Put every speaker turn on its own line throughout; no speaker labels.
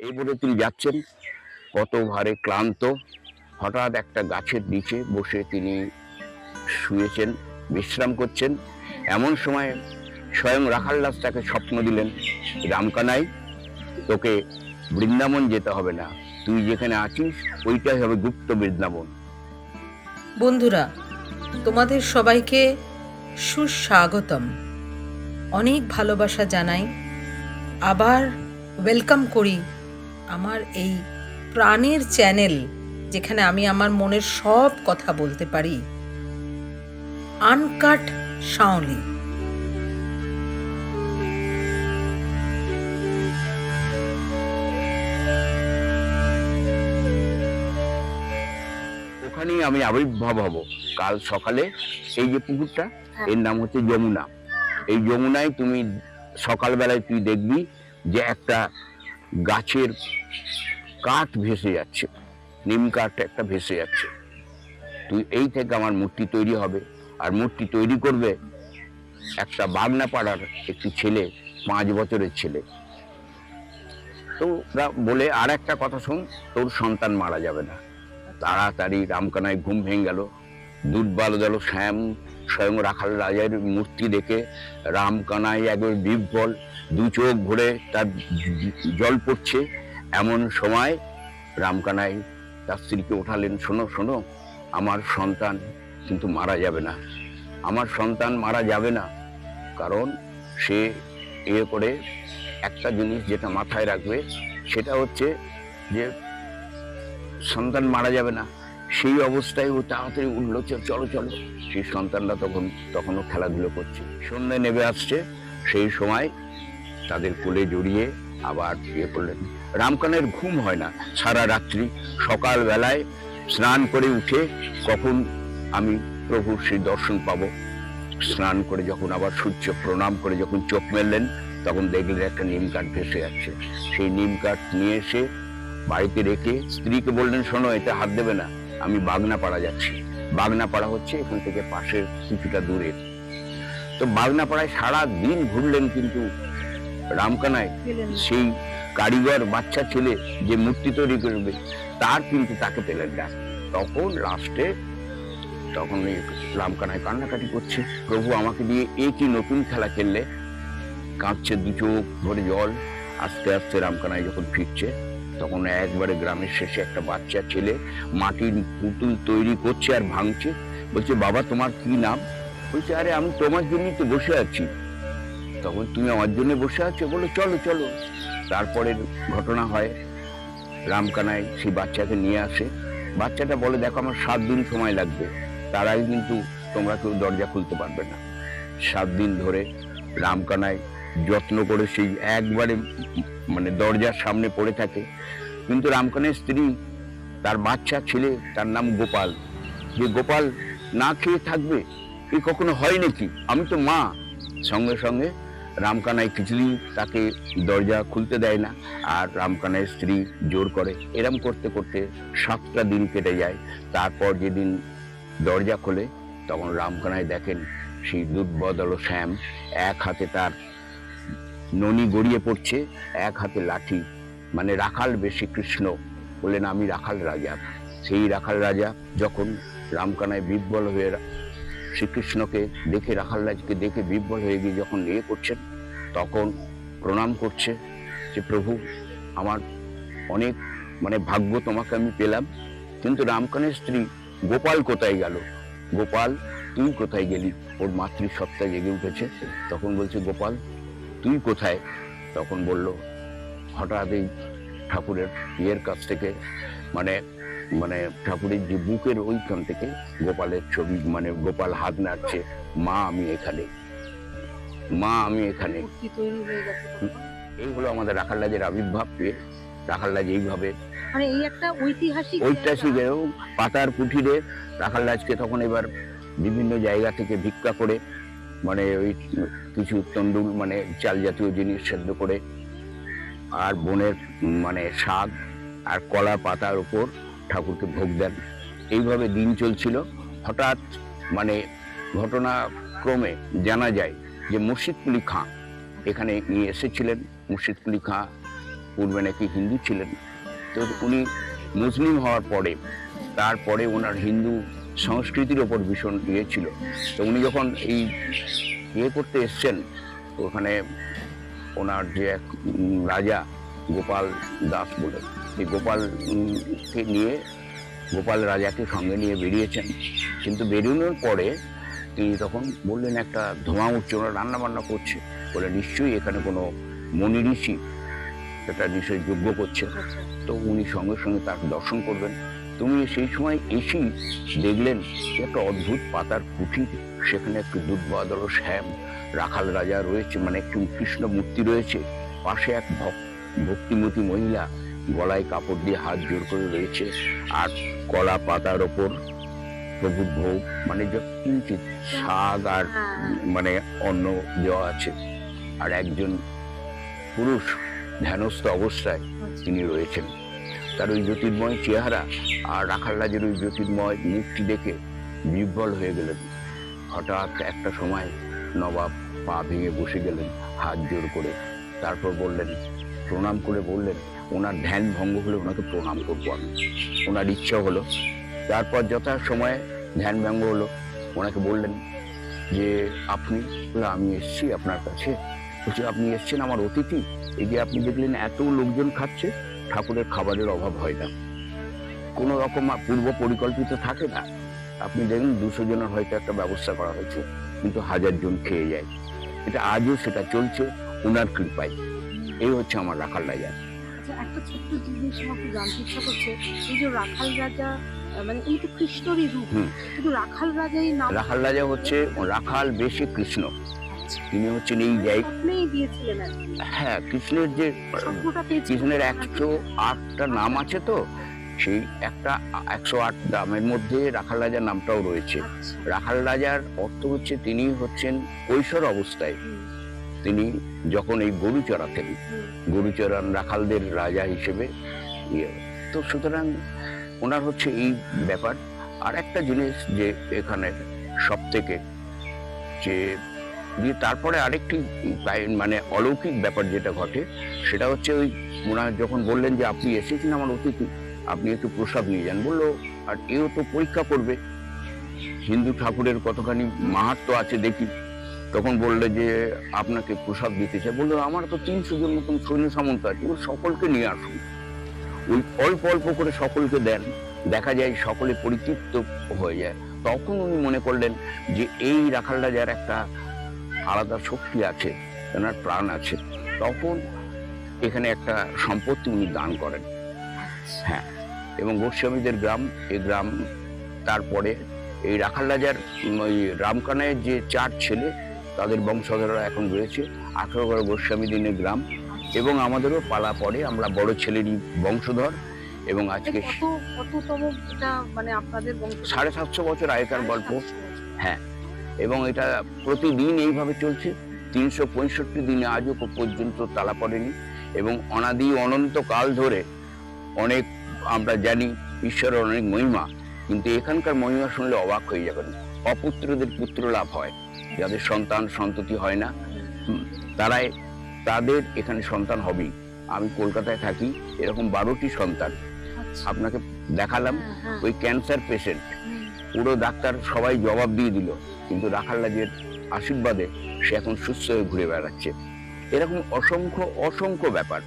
এই বলে তিনি যাচ্ছেন, কত ভারে ক্লান্ত। হঠাৎ একটা গাছের নিচে বসে তিনি শুয়েছেন, বিশ্রাম করছেন। এমন সময় স্বয়ং রাখালদাস তাকে স্বপ্ন দিলেন, রামকানাই, তোকে বৃন্দাবন যেতে হবে না, তুই যেখানে আছিস ওইটাই হবে গুপ্ত বৃন্দাবন।
বন্ধুরা, তোমাদের সবাইকে সুস্বাগতম, অনেক ভালোবাসা জানাই। আবার ওয়েলকাম করি আমার এই প্রাণের চ্যানেল, যেখানে আমি আমার মনের সব কথা বলতে পারি, আনকাট শাওলি।
ওখানেই আমি আবির্ভাব হব কাল সকালে। এই যে পুকুরটা, এর নাম হচ্ছে যমুনা। এই যমুনায় তুমি সকালবেলায় তুই দেখবি যে একটা গাছের কাঠ ভেসে যাচ্ছে, নিম কাঠ একটা ভেসে যাচ্ছে। তুই এই থেকে আমার মূর্তি তৈরি হবে, আর মূর্তি তৈরি করবে একটা বাগনা পাড়ার একটি ছেলে, 5 বছরের ছেলে। তো বলে আর একটা কথা শোন, তোর সন্তান মারা যাবে না। তাড়াতাড়ি রামকানায় ঘুম ভেঙে গেল। দুধ গেল শ্যাম স্বয়ং রাখাল রাজার মূর্তি দেখে রামকানাই একবার বিহ্বল, দু চোখ ভরে তার জল পড়ছে। এমন সময় রামকানাই তার স্ত্রীকে ওঠালেন, শোনো শোনো, আমার সন্তান কিন্তু মারা যাবে না, আমার সন্তান মারা যাবে না। কারণ সে করে একটা জিনিস যেটা মাথায় রাখবে, সেটা হচ্ছে যে সন্তান মারা যাবে না। সেই অবস্থায় ও তাড়াতাড়ি উঠলো, চলো চলো। সেই সন্তানরা তখনও খেলাধুলো করছে। সন্ধ্যে নেমে আসছে, সেই সময় তাদের কোলে জড়িয়ে আবার করলেন। রামকানের ঘুম হয় না সারা রাত্রি। সকালবেলায় স্নান করে উঠে কখন আমি প্রভুর সেই দর্শন পাবো, স্নান করে যখন আবার সূর্য প্রণাম করে যখন চোখ মেললেন, তখন দেখলেন একটা নিম কাঠ ভেসে যাচ্ছে। সেই নিম কাঠ নিয়ে এসে বাড়িতে রেখে স্ত্রীকে বললেন, শোনো, এতে হাত দেবে না, আমি বাগনাপাড়া যাচ্ছি। বাগনাপাড়া হচ্ছে এখান থেকে পাশের কিছুটা দূরে। তো বাগনাপাড়ায় সারা দিন ঘুরলেন, কিন্তু রামকানাই সেই কারিগর বাচ্চা ছেলে যে মূর্তি তৈরি করবে তার কিন্তু তাকে পেলেন না। তখন লাস্টে রামকানাই কান্নাকাটি করছে, প্রভু আমাকে দিয়ে এ কি নতুন খেলা খেললে। কাঁদছে, দু চোখ ভরে জল। আস্তে আস্তে রামকানাই যখন ফিরছে, তখন একবারে গ্রামের শেষে একটা বাচ্চা ছেলে মাটির পুতুল তৈরি করছে আর ভাঙছে। বলছে, বাবা তোমার কি নাম? বলছে, আরে আমি তোমার জন্যই তো বসে আছি। তখন, তুমি আমার জন্য বসে আছো? বলো চলো চলো। তারপরের ঘটনা হয়, রামকানাই সেই বাচ্চাকে নিয়ে আসে। বাচ্চাটা বলে, দেখো আমার 7 দিন সময় লাগবে, তার আগে কিন্তু তোমরা কেউ দরজা খুলতে পারবে না। 7 দিন ধরে রামকানাই যত্ন করে সেই একবারে দরজার সামনে পড়ে থাকে। কিন্তু রামকানাইয়ের স্ত্রী, তার বাচ্চা ছেলে, তার নাম গোপাল, যে গোপাল না খেয়ে থাকবে, এ কখনো হয় নাকি? আমি তো মা। সঙ্গে সঙ্গে রামকানাই কিছুদিন তাকে দরজা খুলতে দেয় না, আর রামকানাইয়ের স্ত্রী জোর করে। এরম করতে করতে 7টা দিন কেটে যায়। তারপর যেদিন দরজা খোলে, তখন রামকানাই দেখেন সেই দুধবদল শ্যাম, এক হাতে তার ননি গড়িয়ে পড়ছে, এক হাতে লাঠি, রাখাল বেশি। কৃষ্ণ বললেন, আমি রাখাল রাজা। সেই রাখাল রাজা যখন রামকানাই বিহ্বল হয়ে শ্রীকৃষ্ণকে দেখে, রাখাল রাজকে দেখে বিহ্বল হয়ে গিয়ে যখন করছেন, তখন প্রণাম করছে যে, প্রভু আমার অনেক ভাগ্য, তোমাকে আমি পেলাম। কিন্তু রামকানাইয়ের স্ত্রী, গোপাল কোথায় গেল? গোপাল, তুই কোথায় গেলি? ওর মাতৃসত্তা জেগে উঠেছে। তখন বলছে, গোপাল তুই কোথায়? তখন বলল, হঠাৎ এই ঠাকুরের ইয়ের কাছ থেকে ঠাকুরের যে বুকের ওইখান থেকে গোপালের ছবি, গোপাল হাত নাড়ছে, মা আমি এখানে, মা আমি এখানে। এই হলো আমাদের রাখাল রাজের আবির্ভাব। পেয়ে রাখাল রাজ এইভাবে
এই একটা ঐতিহাসিক
পাতার কুঠিরে রাখাল রাজকে তখন এবার বিভিন্ন জায়গা থেকে ভিক্ষা করে ওই কিছু তন্ডুল চাল জাতীয় জিনিস সেদ্ধ করে, আর বনের শাক আর কলা পাতার উপর ঠাকুরকে ভোগ দেন। এইভাবে দিন চলছিল। হঠাৎ ঘটনাক্রমে জানা যায় যে মুর্শিদ কুলি খাঁ এখানে নিয়ে এসেছিলেন। মুর্শিদ কুলি খাঁ পূর্বে নাকি হিন্দু ছিলেন, তো উনি মুসলিম হওয়ার পরে তারপরে ওনার হিন্দু সংস্কৃতির ওপর ভীষণ ইয়ে ছিল। তো উনি যখন এই ইয়ে করতে এসছেন, ওখানে ওনার যে এক রাজা গোপাল দাস বলে, এই গোপালকে নিয়ে গোপাল রাজাকে সঙ্গে নিয়ে বেরিয়েছেন। কিন্তু বেরোনোর পরে তিনি তখন বললেন একটা ধোঁয়া উঠছে, ওরা রান্না বান্না করছে, বলে নিশ্চয়ই এখানে কোনো মনি ঋষি সেটা নিশ্চয়ই যজ্ঞ করছে, তো উনি সঙ্গে সঙ্গে তার দর্শন করবেন। তুমি সেই সময় এসেই দেখলেন একটা অদ্ভুত পাতার কুঠির, সেখানে একটু দুধবাদর শ্যাম রাখাল রাজা রয়েছে, মানে একটু কৃষ্ণ মূর্তি রয়েছে, পাশে এক ভক্তিমতী মহিলা গলায় কাপড় দিয়ে হাত জোর করে রয়েছে, আর কলা পাতার ওপর প্রভুর ভোগ, মানে যে কিঞ্চিত শাক আর মানে অন্ন দেওয়া আছে, আর একজন পুরুষ ধ্যানস্থ অবস্থায় তিনি রয়েছেন। তার ওই জ্যোতির্ময় চেহারা আর রাখাল রাজের ওই জ্যোতির্ময় মুখটি দেখে বিহ্বল হয়ে গেলেন। হঠাৎ একটা সময় নবাব পা ভেঙে বসে গেলেন হাত জোর করে, তারপর বললেন, প্রণাম করে বললেন, ওনার ধ্যান ভঙ্গ হলে ওনাকে প্রণাম করবো আমি, ওনার ইচ্ছা হলো। তারপর যথা সময়ে ধ্যান ভঙ্গ হলো, ওনাকে বললেন যে আপনি, আমি এসছি আপনার কাছে, বলছি আপনি এসছেন আমার অতিথি, এই যে আপনি দেখলেন এত লোকজন খাচ্ছে, ঠাকুরের খাবারের অভাব হয় না, কোনো রকম পূর্ব পরিকল্পিত থাকে না। আপনি দেখুন 200 জনের হয়তো একটা ব্যবস্থা করা হয়েছে, কিন্তু 1000 জন খেয়ে যায়। এটা আজও সেটা চলছে ওনার কৃপায়। এই হচ্ছে আমার রাখাল রাজা।
আচ্ছা, একটা ছোট্ট জিনিস আমাকে জানতে ইচ্ছা করছে, এই যে রাখাল রাজা, মানে এই তো কৃষ্ণরই রূপ, কিন্তু রাখাল রাজাই নাম,
রাখাল রাজা হচ্ছে রাখাল বেশে কৃষ্ণ, তিনি হচ্ছেন এই
স্বপ্নেই দিয়েছিলেন আর কি।
হ্যাঁ, কৃষ্ণের যে
স্বপ্নটা পেয়েছিলেন।
কৃষ্ণের 108টা নাম আছে, তো সেই একটা 108 নামের মধ্যে রাখাল রাজার নামটাও রয়েছে। রাখাল রাজার অর্থ হচ্ছে তিনি হচ্ছেন কৈশোর অবস্থায়, তিনি যখন এই গরু চড়াতেন, গরু চড়ান রাখালদের রাজা হিসেবে ইয়ে। তো সুতরাং ওনার হচ্ছে এই ব্যাপার। আর একটা জিনিস যে এখানে সব থেকে যে দিয়ে তারপরে আরেকটি মানে অলৌকিক ব্যাপার যেটা ঘটে, সেটা হচ্ছে ওই ওনার যখন বললেন যে আপনি এসেছেন আমার অতিথি, আপনি একটু প্রসাদ নিয়ে যান, বললো আর এও তো পরীক্ষা করবে হিন্দু ঠাকুরের কতখানি মাহাত্ম্য আছে দেখি। তখন বললে যে আপনাকে প্রসাদ দিতে চাই, বললো আমার তো 300 জন মতন সৈন্য সামন্ত আছে, ওই সকলকে নিয়ে আসুন। ওই অল্প অল্প করে সকলকে দেন, দেখা যায় সকলে পরিতৃপ্ত হয়ে যায়। তখন উনি মনে করলেন যে এই রাখাল রাজার একটা আলাদা শক্তি আছে, ওনার প্রাণ আছে। তখন এখানে একটা সম্পত্তি উনি দান করেন। হ্যাঁ, এবং গোস্বামীদের গ্রাম, এই গ্রাম তারপরে এই রাখাল রাজার ওই রামকানাইয়ের যে 4 ছেলে, তাদের বংশধররা এখন রয়েছে। 18 গোস্বামী দিনের গ্রাম, এবং আমাদেরও পালা পরে, আমরা বড় ছেলেরই বংশধর। এবং আজকে
কততম এটা, মানে আপনাদের বংশ
750 বছর আগেকার গল্প। হ্যাঁ, এবং এটা প্রতিদিন এইভাবে চলছে, 365 দিনে আজও পর্যন্ত তালা পড়েনি। এবং অনাদি অনন্ত কাল ধরে অনেক আমরা জানি ঈশ্বরের অনেক মহিমা, কিন্তু এখানকার মহিমা শুনলে অবাক হয়ে যাবেন। অপুত্রদের পুত্র লাভ হয়, যাদের সন্তান সন্ততি হয় না, তাদের এখানে সন্তান হবেই। আমি কলকাতায় থাকি, এরকম 12টি সন্তান আপনাকে দেখালাম। ওই ক্যান্সার পেশেন্ট, পুরো ডাক্তার সবাই জবাব দিয়ে দিল, কিন্তু রাখাল রাজের আশীর্বাদে সে এখন সুস্থ হয়ে ঘুরে বেড়াচ্ছে। এরকম অসংখ্য অসংখ্য ব্যাপার।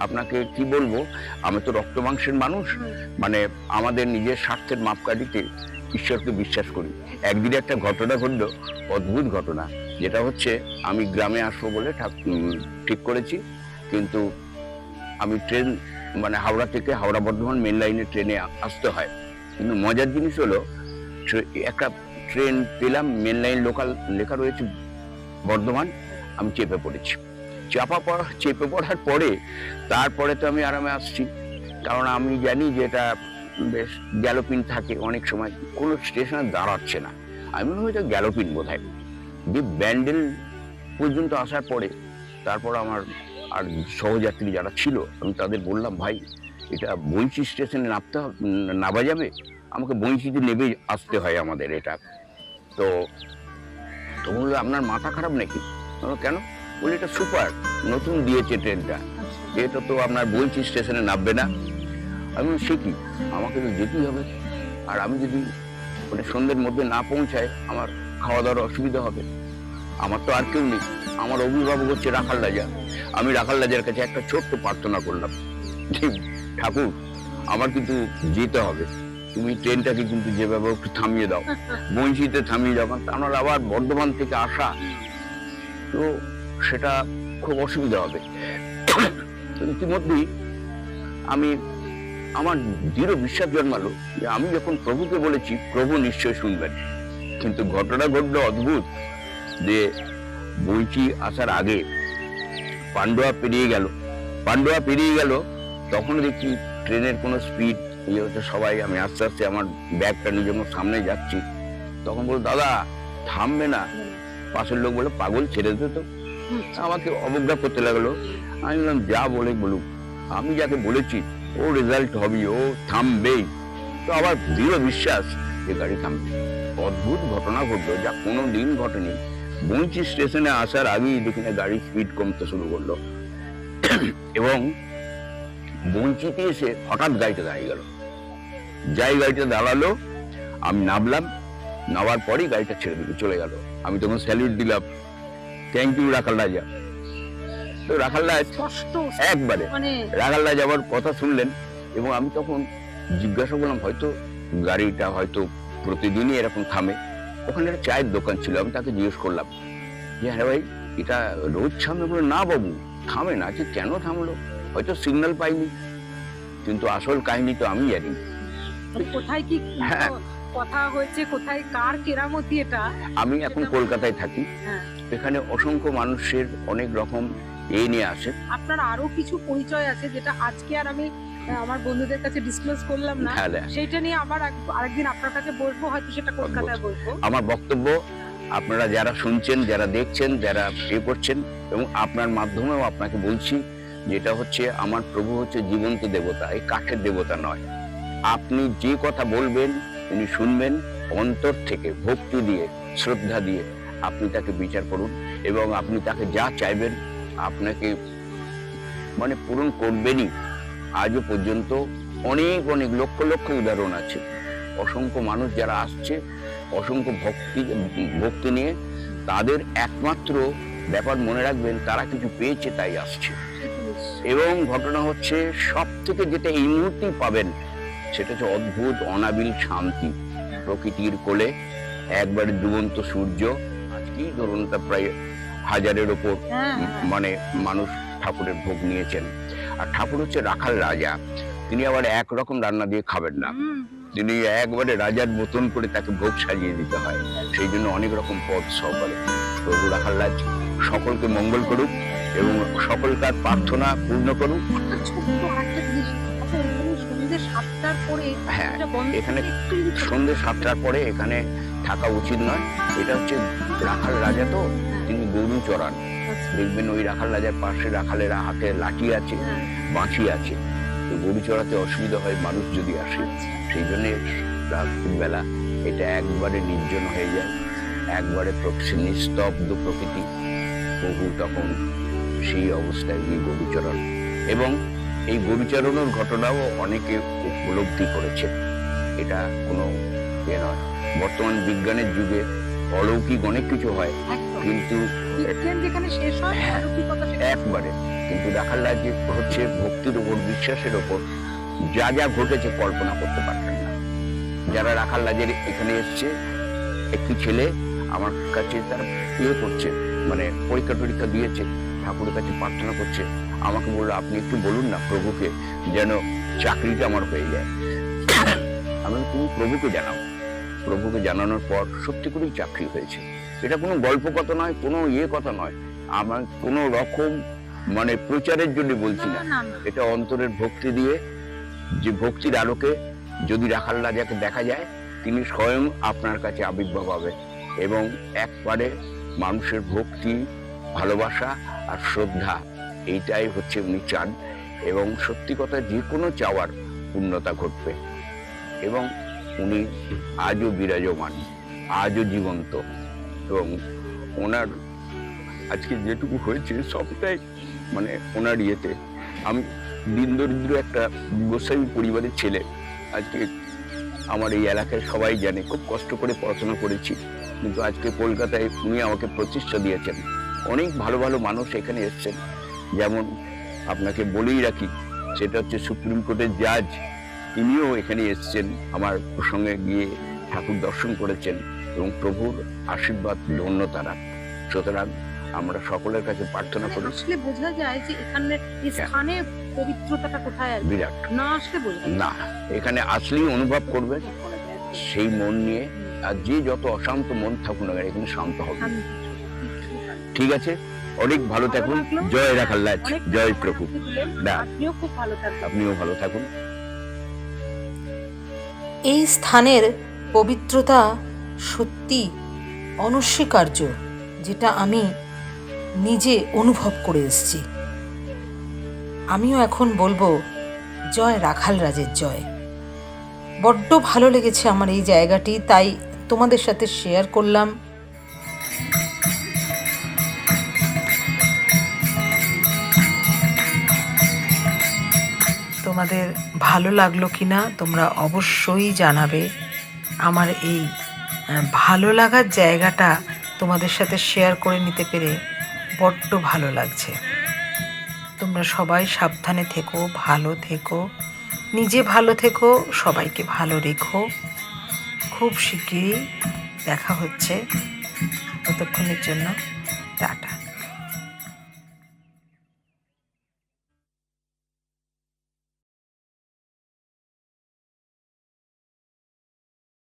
আপনাকে কি বলবো, আমি তো রক্ত মাংসের মানুষ, মানে আমাদের নিজের স্বার্থের মাপকাঠিতে ঈশ্বরকে বিশ্বাস করি। একদিন একটা ঘটনা ঘটল, অদ্ভুত ঘটনা, যেটা হচ্ছে আমি গ্রামে আসবো বলে ঠিক করেছি, কিন্তু আমি ট্রেন মানে হাওড়া থেকে হাওড়া বর্ধমান মেন লাইনে ট্রেনে আসতে হয়। কিন্তু মজার জিনিস হলো, একটা ট্রেন পেলাম, মেন লাইন লোকাল লেখা রয়েছে বর্ধমান, আমি চেপে পড়েছি। চেপে পড়ার পরে তারপরে তো আমি আরামে আসছি, কারণ আমি জানি যে এটা বেশ গ্যালোপিন থাকে, অনেক সময় কোনো স্টেশনে দাঁড়াচ্ছে না। আমি মনে হয়তো গ্যালোপিন বোধ হয়। যে ব্যান্ডেল পর্যন্ত আসার পরে তারপর আমার আর সহযাত্রী যারা ছিল, আমি তাদের বললাম, ভাই এটা বইচি স্টেশনে নামা যাবে? আমাকে বইচিতে নেবে আসতে হয় আমাদের এটা। তো বললো আপনার মাথা খারাপ নাকি? কেন? বলি এটা সুপার, নতুন দিয়েছে ট্রেনটা, এটা তো আপনার বলছি স্টেশনে নামবে না। আমি বললাম, সে কি, আমাকে তো যেতেই হবে, আর আমি যদি মানে সন্ধ্যের মধ্যে না পৌঁছায় আমার খাওয়া দাওয়ার অসুবিধা হবে। আমার তো আর কেউ নেই, আমার অভিভাবক হচ্ছে রাখাল রাজা। আমি রাখাল রাজার কাছে একটা ছোট্ট প্রার্থনা করলাম যে ঠাকুর, আমার কিন্তু যেতে হবে, তুমি ট্রেনটাকে কিন্তু যেভাবে একটু থামিয়ে দাও, বঞ্চিতে থামিয়ে দাও, কারণ আমার আবার বর্ধমান থেকে আসা, তো সেটা খুব অসুবিধা হবে। তো ইতিমধ্যেই আমি আমার দৃঢ় বিশ্বাস জন্মালো যে আমি যখন প্রভুকে বলেছি প্রভু নিশ্চয় শুনবেন। কিন্তু ঘটনা ঘটলো অদ্ভুত, যে বইচি আসার আগে পান্ডুয়া পেরিয়ে গেল, তখন দেখি ট্রেনের কোনো স্পিড ইয়ে হচ্ছে, সবাই, আমি আস্তে আস্তে আমার ব্যাগটা নিয়ে যখন সামনে যাচ্ছি, তখন বল, দাদা থামবে না। পাশের লোক বলে, পাগল, ছেড়ে দিতে তো। আমাকে অবজ্ঞা করতে লাগলো। আমি বললাম, যা বলে বলুক, আমি যাকে বলেছি ও রেজাল্ট হবে, ও থামবেই। তো আবার দৃঢ় বিশ্বাস যে গাড়ি থামবে। অদ্ভুত ঘটনা ঘটলো, যা কোনো দিন ঘটেনি। বঞ্চি স্টেশনে আসার আগেই দেখি না গাড়ি স্পিড কমতে শুরু করলো, এবং বঞ্চিতে এসে হঠাৎ গাড়িটা দাঁড়িয়ে গেল। গাড়িটা দাঁড়ালো, আমি নামলাম, নামার পরই গাড়িটা ছেড়ে দিল, চলে গেল। আমি তখন স্যালুট দিলাম, থ্যাংক ইউ রাখাল রাজা। তো রাখাল রাজ একবারে রাখাল রাজ আমার কথা শুনলেন, এবং আমি তখন জিজ্ঞাসা করলাম, হয়তো গাড়িটা হয়তো প্রতিদিনই এরকম থামে। ওখানে একটা চায়ের দোকান ছিল, আমি তাকে জিজ্ঞেস করলাম যে, হ্যাঁ ভাই, এটা রোজ থামে? বলে, না বাবু, থামে না। যে কেন থামলো? হয়তো সিগন্যাল পাইনি। কিন্তু আসল কাহিনী তো আমি জানি।
কোথায় কি কথা হয়েছে, কোথায় কার কেরামতি এটা।
আমি এখন কলকাতায় থাকি, এখানে অসংখ্য মানুষের অনেক রকম এই নিয়ে আসে।
আপনার আরো কিছু পরিচয় আছে যেটা আজকে আর আমি আমার বন্ধুদের কাছে ডিসক্লোজ করলাম না, সেটা নিয়ে আবার আরেকদিন আপনার কাছে বলবো, হয়তো সেটা কলকাতায় বলবো।
আমার বক্তব্য আপনারা যারা শুনছেন, যারা দেখছেন, যারা এ করছেন, এবং আপনার মাধ্যমেও আপনাকে বলছি, যেটা হচ্ছে আমার প্রভু হচ্ছে জীবন্ত দেবতা, এই কাঠের দেবতা নয়। আপনি যে কথা বলবেন উনি শুনবেন, অন্তর থেকে ভক্তি দিয়ে, শ্রদ্ধা দিয়ে আপনি তাকে বিচার করুন, এবং আপনি তাকে যা চাইবেন আপনাকে মানে পূরণ করবেনই। আজও পর্যন্ত অনেক অনেক লক্ষ লক্ষ উদাহরণ আছে, অসংখ্য মানুষ যারা আসছে অসংখ্য ভক্তি নিয়ে, তাদের একমাত্র ব্যাপার মনে রাখবেন, তারা কিছু পেয়েছে তাই আসছে। এবং ঘটনা হচ্ছে, সব থেকে যেটা এই মুহূর্তেই পাবেন সেটা হচ্ছে অদ্ভুত অনাবিল শান্তি। প্রকৃতির কোলে একবারে ডুবন্ত সূর্য। আজকেই ধরুন তা প্রায় 1000-এর ওপর মানে মানুষ ঠাকুরের ভোগ নিয়েছেন। আর ঠাকুর হচ্ছে রাখাল রাজা, তিনি আবার একরকম রান্না দিয়ে খাবেন না, তিনি একবারে রাজার মতন করে তাকে ভোগ সাজিয়ে দিতে হয়। সেই জন্য অনেক রকম পদ সহকারে। প্রভু রাখাল রাজ সকলকে মঙ্গল করুক এবং সকলকার প্রার্থনা পূর্ণ করুক। হ্যাঁ, এখানে সন্ধ্যে 7টার পরে এখানে থাকা উচিত নয়। এটা হচ্ছে রাখাল রাজা, তো তিনি গরু চড়ান। দেখবেন ওই রাখাল রাজার পাশে রাখালেরা হাতে লাঠি আছে, বাঁশি আছে। গরু চড়াতে অসুবিধা হয় মানুষ যদি আসে, সেই জন্য রাত্রির বেলা এটা একবারে নির্জন হয়ে যায়, একবারে নিস্তব্ধ প্রকৃতি। প্রভু তখন সেই অবস্থায় গরু চড়ান, এবং এই গরু চড়ানোর ঘটনাও অনেকে উপলব্ধি করেছে। এটা কোনো এ নয়। বর্তমান বিজ্ঞানের যুগে অলৌকিক অনেক কিছু হয়, কিন্তু একবারে কিন্তু রাখাল রাজ হচ্ছে ভক্তির উপর, বিশ্বাসের উপর যা যা ঘটেছে কল্পনা করতে পারতেন না। যারা রাখাল রাজের এখানে এসছে, একটি ছেলে আমার কাছে তার ইয়ে করছে, মানে পরীক্ষা টরীক্ষা দিয়েছে, ঠাকুরের কাছে প্রার্থনা করছে। আমাকে বললো, আপনি একটু বলুন না প্রভুকে যেন চাকরিটা আমার হয়ে যায়। আমি, তুমি প্রভুকে জানাও। প্রভুকে জানানোর পর সত্যি করেই চাকরি হয়েছে। এটা কোনো গল্প কথা নয়, কোনো ইয়ে কথা নয়, আমার কোনো রকম মানে প্রচারের জন্য বলছি না। এটা অন্তরের ভক্তি দিয়ে, যে ভক্তির আলোকে যদি রাখাল রাজাকে দেখা যায়, তিনি স্বয়ং আপনার কাছে আবির্ভাব হবে, এবং একবারে মানুষের ভক্তি, ভালোবাসা আর শ্রদ্ধা, এইটাই হচ্ছে উনি চান। এবং সত্যি কথা, যে কোনো চাওয়ার পূর্ণতা ঘটবে। এবং উনি আজও বিরাজমান, আজও জীবন্ত, এবং ওনার আজকে যেটুকু হয়েছে সবটাই মানে ওনার ইয়েতে। আমি দিন দরিদ্র একটা গোস্বামী পরিবারের ছেলে। আজকে আমার এই এলাকায় সবাই জানে খুব কষ্ট করে পড়াশোনা করেছি, কিন্তু আজকে কলকাতায় উনি আমাকে প্রতিষ্ঠা দিয়েছেন। অনেক ভালো ভালো মানুষ এখানে এসছেন, যেমন আপনাকে বলেই রাখি, সেটা হচ্ছে সুপ্রিম কোর্টের জাজ, তিনিও এখানে এসছেন, আমার প্রসঙ্গে গিয়ে ঠাকুর দর্শন করেছেন এবং প্রভুর আশীর্বাদ ধন্য তারা। সুতরাং আমরা সকলের কাছে প্রার্থনা করি।
আসলে বোঝা যায় যে এখানে এই স্থানে পবিত্রতাটা কোথায় আছে,
বিরাট
না আসলে বোঝা যায়
না, এখানে আসলেই অনুভব করবে সেই মন নিয়ে। আর যে যত অশান্ত মন থাকুন না কেন, এখানে শান্ত হবে। ঠিক আছে, অনেক ভালো থাকুন। জয় রাখাল্লাজ, জয় প্রভু।
আপনিও খুব ভালো থাকুন।
আপনিও ভালো থাকুন।
এই স্থানের পবিত্রতা সত্যি অনস্বীকার্য, যেটা আমি নিজে অনুভব করে এসেছি। আমিও এখন বলবো জয় রাখালরাজের জয়। বড্ড ভালো লেগেছে আমার এই জায়গাটি, তাই তোমাদের সাথে শেয়ার করলাম। তোমাদের ভালো লাগলো কিনা তোমরা অবশ্যই জানাবে। আমার এই ভালো লাগার জায়গাটা তোমাদের সাথে শেয়ার করে নিতে পেরে বড্ড ভালো লাগছে। তোমরা সবাই সাবধানে থেকো, ভালো থেকো, নিজে ভালো থেকো, সবাইকে ভালো রেখো। খুব শিগগিরই দেখা হচ্ছে। ততক্ষণের জন্য টাটা।